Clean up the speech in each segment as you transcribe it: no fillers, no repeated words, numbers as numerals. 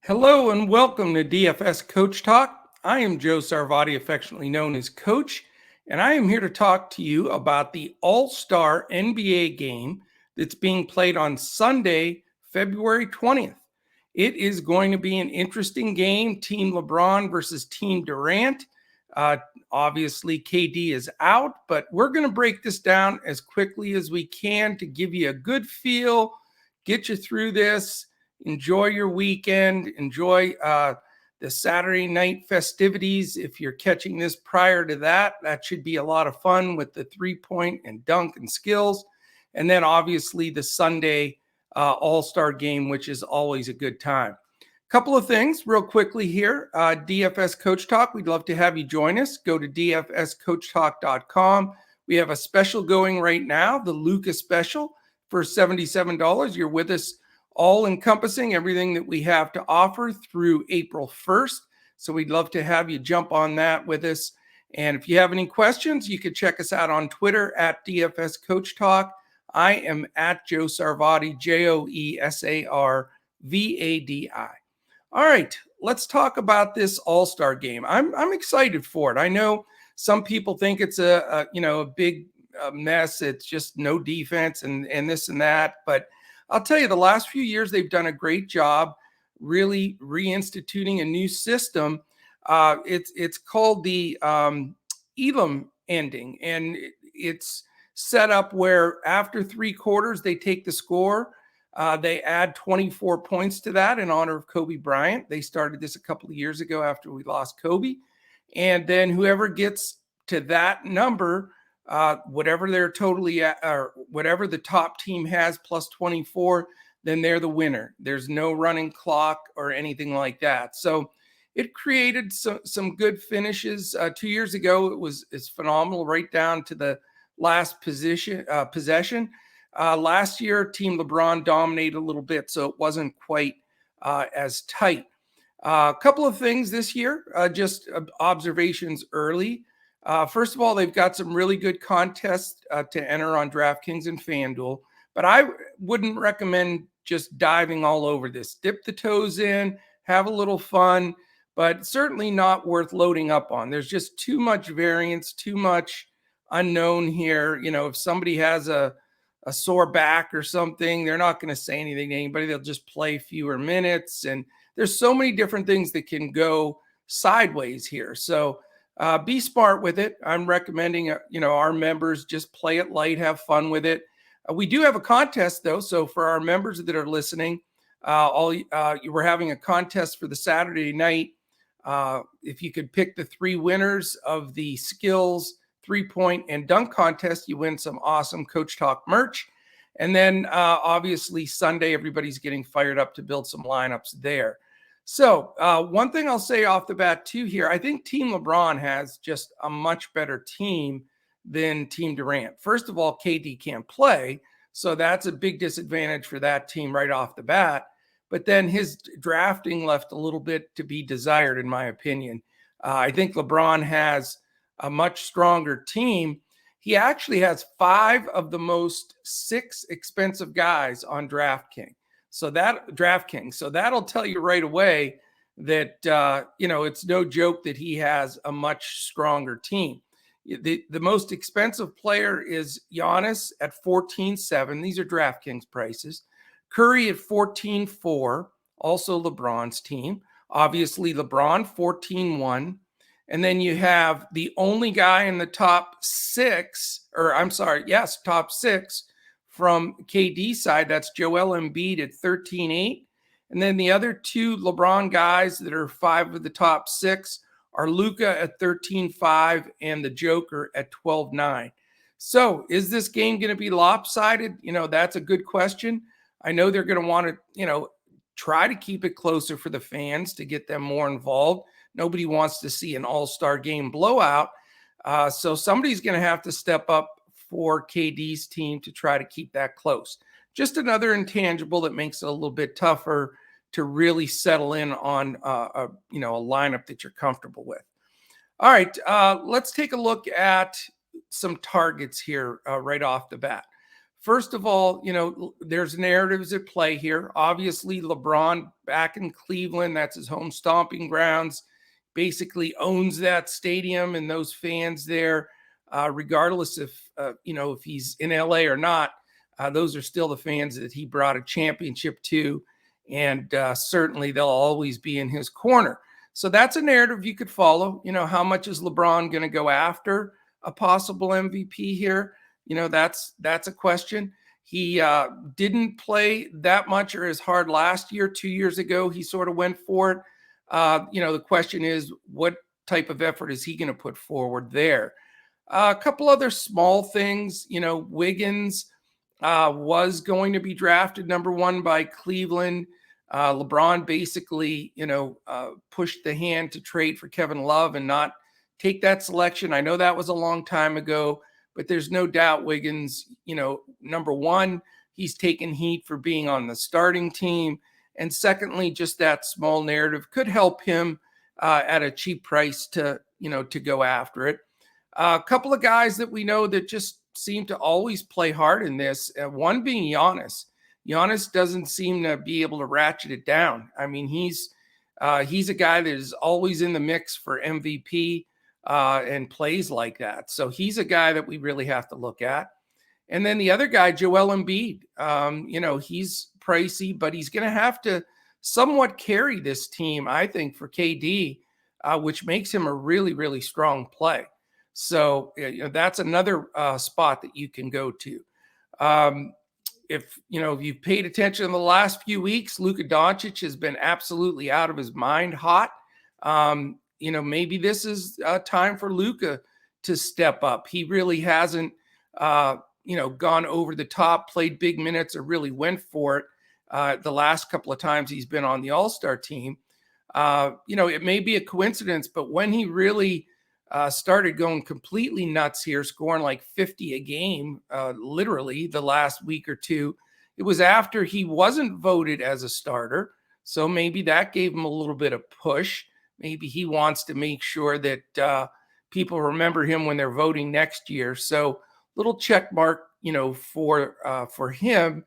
Hello and welcome to DFS Coach Talk. I am Joe Sarvati, affectionately known as Coach, and I am here to talk to you about the All-Star NBA game that's being played on Sunday, February 20th. It is going to be an interesting game, Team LeBron versus Team Durant. Obviously, KD is out, but we're going to break this down as quickly as we can to give you a good feel, get you through this. Enjoy your weekend. Enjoy the Saturday night festivities. If you're catching this prior to that, that should be a lot of fun with the 3-point and dunk and skills. And then obviously the Sunday All-Star game, which is always a good time. Couple of things real quickly here. DFS Coach Talk, we'd love to have you join us. Go to dfscoachtalk.com. We have a special going right now, the Lucas special for $77. You're with us all encompassing everything that we have to offer through April 1st. So we'd love to have you jump on that with us. And if you have any questions, you can check us out on Twitter at DFS Coach Talk. I am at Joe Sarvati, JoeSarvadi. All right, let's talk about this All-Star game. I'm excited for it. I know some people think it's a big mess. It's just no defense and this and that, but I'll tell you, the last few years, they've done a great job really reinstituting a new system. It's called the Elam ending, and it's set up where after 3 quarters, they take the score. They add 24 points to that in honor of Kobe Bryant. They started this a couple of years ago after we lost Kobe. And then whoever gets to that number, whatever they're totally at, or whatever the top team has plus 24, then they're the winner. There's no running clock or anything like that. So it created some good finishes. 2 years ago, it's phenomenal, right down to the last possession. Last year, Team LeBron dominated a little bit, so it wasn't quite as tight. A couple of things this year, just observations early. First of all, they've got some really good contests to enter on Draftkings and Fanduel, but I wouldn't recommend just diving all over this. Dip the toes in, have a little fun, but certainly not worth loading up on. There's just too much variance, too much unknown here. You know, if somebody has a sore back or something, they're not going to say anything to anybody. They'll just play fewer minutes. And there's so many different things that can go sideways here. So be smart with it. I'm recommending, our members just play it light, have fun with it. We do have a contest though. So for our members that are listening, we're having a contest for the Saturday night. If you could pick the 3 winners of the skills, 3-point and dunk contest, you win some awesome Coach Talk merch. And then obviously Sunday, everybody's getting fired up to build some lineups there. So one thing I'll say off the bat too here, I think Team LeBron has just a much better team than Team Durant. First of all, KD can't play, so that's a big disadvantage for that team right off the bat. But then his drafting left a little bit to be desired, in my opinion. I think LeBron has a much stronger team. He actually has 5 of the most 6 expensive guys on DraftKings. So that'll tell you right away that, it's no joke that he has a much stronger team. The most expensive player is Giannis at 14.7. These are DraftKings prices. Curry at 14.4, also LeBron's team. Obviously, LeBron 14.1. And then you have the only guy in the top 6 from KD side, that's Joel Embiid at 13.8. And then the other 2 LeBron guys that are 5 of the top 6 are Luka at 13.5 and the Joker at 12.9. So is this game going to be lopsided? That's a good question. I know they're going to want to, try to keep it closer for the fans to get them more involved. Nobody wants to see an all-star game blowout. So somebody's going to have to step up for KD's team to try to keep that close. Just another intangible that makes it a little bit tougher to really settle in on a lineup that you're comfortable with. All right, let's take a look at some targets here right off the bat. First of all, there's narratives at play here. Obviously, LeBron back in Cleveland, that's his home stomping grounds, basically owns that stadium and those fans there, regardless if he's in LA or not. Those are still the fans that he brought a championship to, and certainly they'll always be in his corner. So that's a narrative you could follow. How much is LeBron going to go after a possible MVP here? That's a question. He didn't play that much or as hard last year. 2 years ago, he sort of went for it. The question is, what type of effort is he going to put forward there? A couple other small things. Wiggins was going to be drafted number 1 by Cleveland. LeBron basically, pushed the hand to trade for Kevin Love and not take that selection. I know that was a long time ago, but there's no doubt Wiggins, number 1, he's taken heat for being on the starting team. And secondly, just that small narrative could help him at a cheap price to go after it. A couple of guys that we know that just seem to always play hard in this, one being Giannis. Giannis doesn't seem to be able to ratchet it down. I mean, he's a guy that is always in the mix for MVP and plays like that. So he's a guy that we really have to look at. And then the other guy, Joel Embiid, he's pricey, but he's going to have to somewhat carry this team, I think, for KD, which makes him a really, really strong play. So that's another spot that you can go to. If you've paid attention in the last few weeks, Luka Doncic has been absolutely out of his mind hot. Maybe this is time for Luka to step up. He really hasn't, gone over the top, played big minutes, or really went for it the last couple of times he's been on the All-Star team. It may be a coincidence, but when he really started going completely nuts here, scoring like 50 a game, literally the last week or two, it was after he wasn't voted as a starter. So maybe that gave him a little bit of push. Maybe he wants to make sure that people remember him when they're voting next year. So little check mark, for him.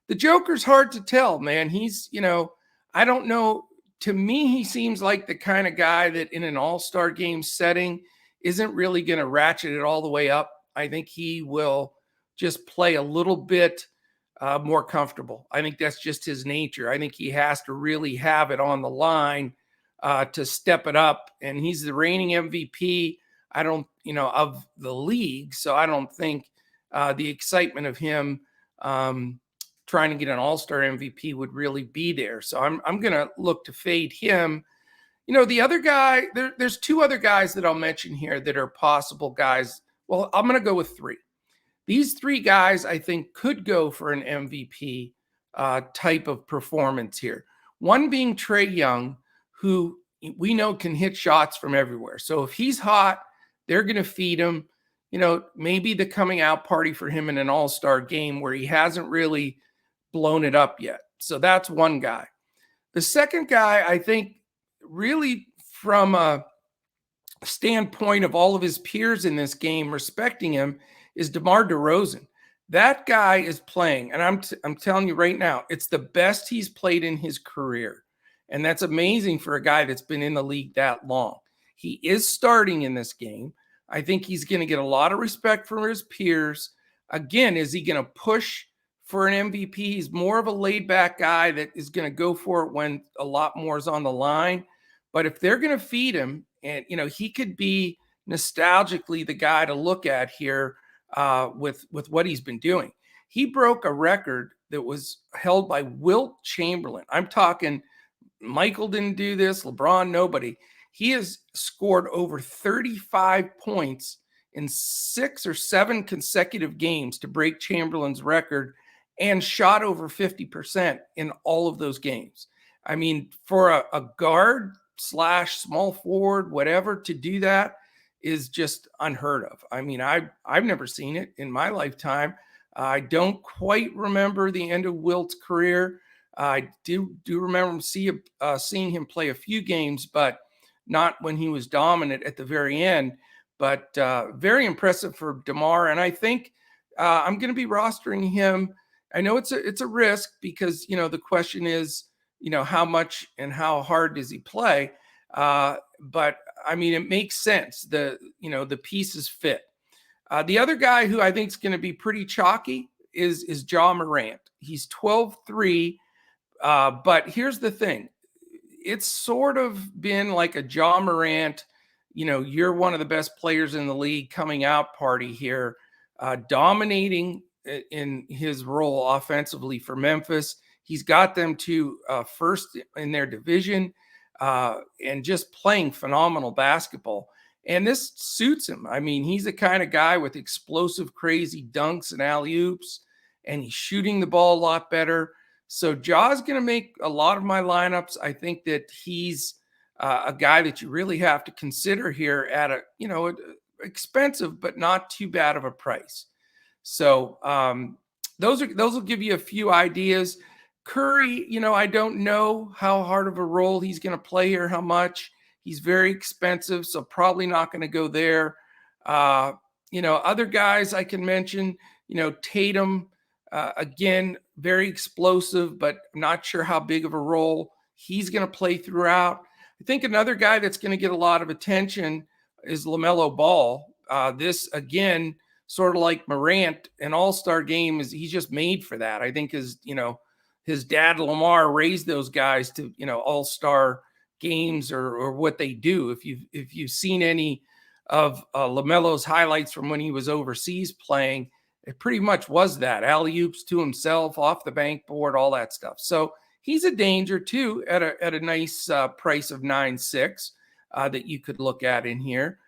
The Joker's hard to tell, man. He's, I don't know. To me, he seems like the kind of guy that in an all-star game setting isn't really going to ratchet it all the way up. I think he will just play a little bit more comfortable. I think that's just his nature. I think he has to really have it on the line to step it up. And he's the reigning MVP, of the league. So I don't think the excitement of him trying to get an all-star MVP would really be there. So I'm going to look to fade him. The other guy, there's 2 other guys that I'll mention here that are possible guys. Well, I'm going to go with 3. These 3 guys, I think, could go for an MVP type of performance here. One being Trae Young, who we know can hit shots from everywhere. So if he's hot, they're going to feed him. Maybe the coming out party for him in an all-star game where he hasn't really blown it up yet. So that's one guy. The second guy, I think, really from a standpoint of all of his peers in this game respecting him, is DeMar DeRozan. That guy is playing, and I'm telling you right now, it's the best he's played in his career. And that's amazing for a guy that's been in the league that long. He is starting in this game. I think he's going to get a lot of respect from his peers. Again, is he going to push for an MVP? He's more of a laid-back guy that is going to go for it when a lot more is on the line. But if they're going to feed him, and he could be nostalgically the guy to look at here with what he's been doing. He broke a record that was held by Wilt Chamberlain. I'm talking Michael didn't do this, LeBron, nobody. He has scored over 35 points in 6 or 7 consecutive games to break Chamberlain's record and shot over 50% in all of those games. I mean, for a guard / small forward, whatever, to do that is just unheard of. I mean, I've never seen it in my lifetime. I don't quite remember the end of Wilt's career. I do remember seeing him play a few games, but not when he was dominant at the very end. But very impressive for DeMar. And I think, I'm going to be rostering him. I know it's a risk because, the question is, how much and how hard does he play? But I mean, it makes sense. The pieces fit. The other guy who I think is going to be pretty chalky is Ja Morant. He's 12-3. But here's the thing. It's sort of been like a Ja Morant, you're one of the best players in the league coming out party here, dominating in his role offensively for Memphis. He's got them to first in their division and just playing phenomenal basketball. And this suits him. I mean, he's the kind of guy with explosive, crazy dunks and alley-oops, and he's shooting the ball a lot better. So Ja's going to make a lot of my lineups. I think that he's a guy that you really have to consider here at a expensive but not too bad of a price. So those will give you a few ideas. Curry, I don't know how hard of a role he's going to play here, how much. He's very expensive, so probably not going to go there. Other guys I can mention, Tatum, again, very explosive, but I'm not sure how big of a role he's going to play throughout. I think another guy that's going to get a lot of attention is LaMelo Ball. This, again, sort of like Morant, an all-star game, he's just made for that. I think his dad Lamar raised those guys to, all-star games or what they do. If you've seen any of LaMelo's highlights from when he was overseas playing, it pretty much was that alley-oops to himself, off the bank board, all that stuff. So he's a danger too at a nice price of 9.6 that you could look at in here.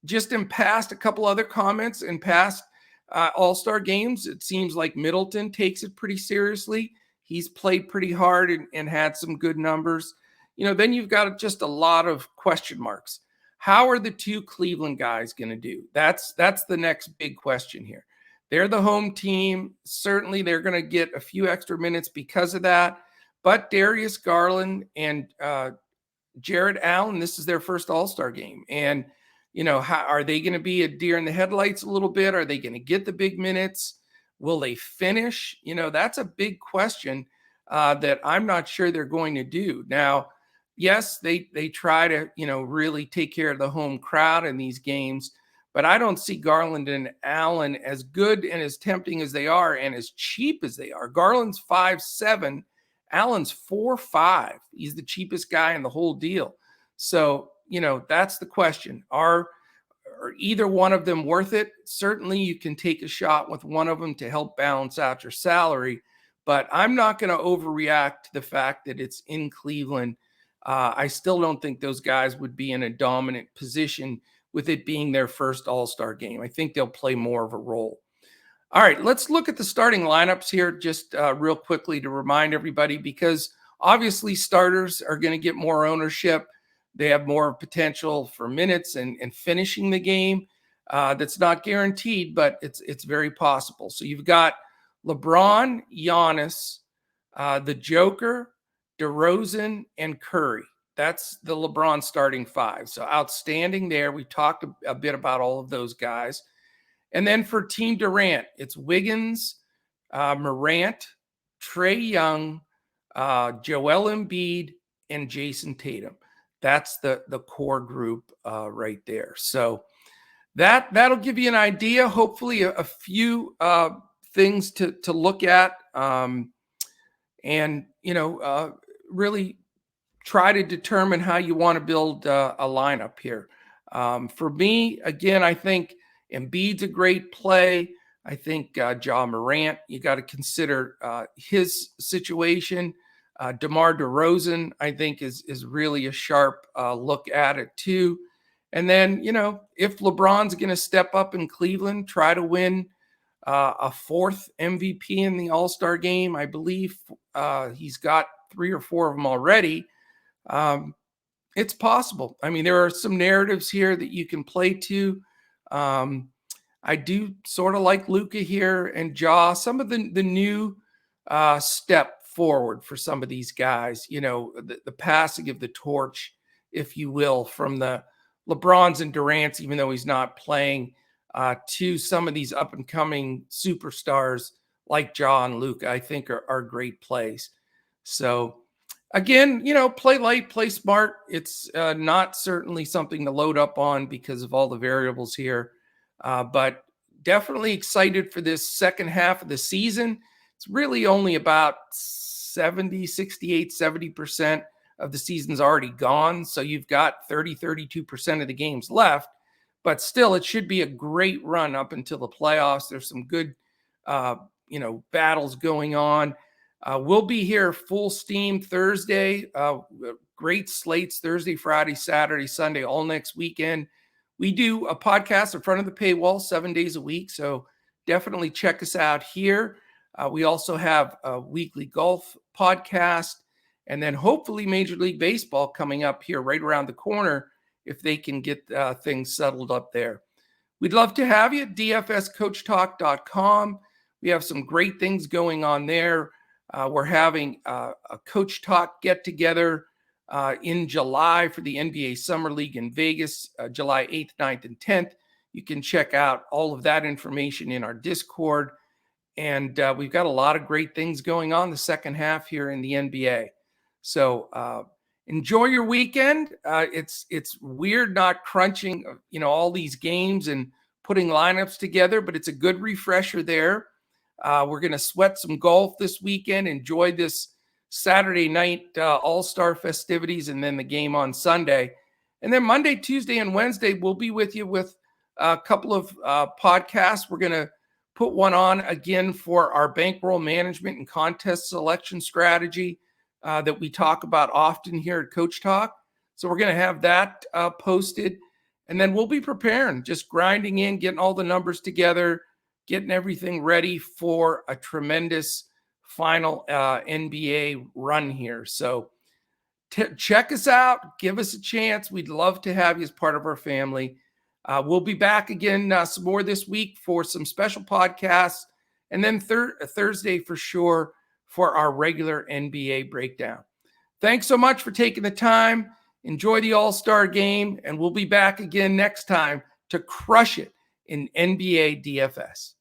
Just in past, a couple other comments in past all-star games, it seems like Middleton takes it pretty seriously. He's played pretty hard and had some good numbers. Then you've got just a lot of question marks. How are the two Cleveland guys going to do? That's the next big question here. They're the home team. Certainly, they're going to get a few extra minutes because of that. But Darius Garland and Jared Allen, this is their first all-star game. And, how are they going to be a deer in the headlights a little bit? Are they going to get the big minutes? Will they finish? That's a big question that I'm not sure they're going to do. Now, yes, they try to, really take care of the home crowd in these games, but I don't see Garland and Allen as good and as tempting as they are and as cheap as they are. Garland's 5'7", Allen's 4'5". He's the cheapest guy in the whole deal. So, that's the question. Are either one of them worth it? Certainly you can take a shot with one of them to help balance out your salary, but I'm not going to overreact to the fact that it's in Cleveland. I still don't think those guys would be in a dominant position with it being their first all-star game. I think they'll play more of a role. All right, let's look at the starting lineups here just real quickly to remind everybody, because obviously starters are going to get more ownership. They have more potential for minutes and finishing the game. That's not guaranteed, but it's very possible. So you've got LeBron, Giannis, the Joker, DeRozan, and Curry. That's the LeBron starting five. So outstanding there. We talked a bit about all of those guys. And then for Team Durant, it's Wiggins, Morant, Trae Young, Joel Embiid, and Jason Tatum. That's the core group right there. So that'll give you an idea, hopefully a few things to look at, and really try to determine how you want to build a lineup here. For me, again, I think Embiid's a great play. I think Ja Morant, you got to consider his situation. DeMar DeRozan, I think, is really a sharp look at it too. And then, if LeBron's going to step up in Cleveland, try to win a fourth MVP in the All-Star game. I believe he's got 3 or 4 of them already. It's possible. I mean, there are some narratives here that you can play to. I do sort of like Luka here and Ja. Some of the new step forward for some of these guys, the passing of the torch, if you will, from the LeBrons and Durants, even though he's not playing. to some of these up-and-coming superstars like Ja and Luka, I think are great plays. So again, play light, play smart. It's not certainly something to load up on because of all the variables here, but definitely excited for this second half of the season. It's really only about 70% of the season's already gone. So you've got 32% of the games left, but still it should be a great run up until the playoffs. There's some good, battles going on. We'll be here full steam Thursday. Great slates Thursday, Friday, Saturday, Sunday, all next weekend. We do a podcast in front of the paywall 7 days a week, so definitely check us out here. We also have a weekly golf podcast, and then hopefully Major League Baseball coming up here right around the corner if they can get things settled up there. We'd love to have you, dfscoachtalk.com. We have some great things going on there. We're having a Coach Talk get-together in July for the NBA Summer League in Vegas, July 8th, 9th, and 10th. You can check out all of that information in our Discord. And we've got a lot of great things going on the second half here in the NBA. So enjoy your weekend. It's weird not crunching, all these games and putting lineups together, but it's a good refresher there. We're going to sweat some golf this weekend, enjoy this Saturday night all-star festivities, and then the game on Sunday. And then Monday, Tuesday, and Wednesday, we'll be with you with a couple of podcasts. We're going to put one on again for our bankroll management and contest selection strategy that we talk about often here at Coach Talk. So we're going to have that posted. And then we'll be preparing, just grinding in, getting all the numbers together, getting everything ready for a tremendous final NBA run here. So check us out. Give us a chance. We'd love to have you as part of our family. We'll be back again some more this week for some special podcasts. And then Thursday for sure for our regular NBA breakdown. Thanks so much for taking the time. Enjoy the All-Star game. And we'll be back again next time to crush it in NBA DFS.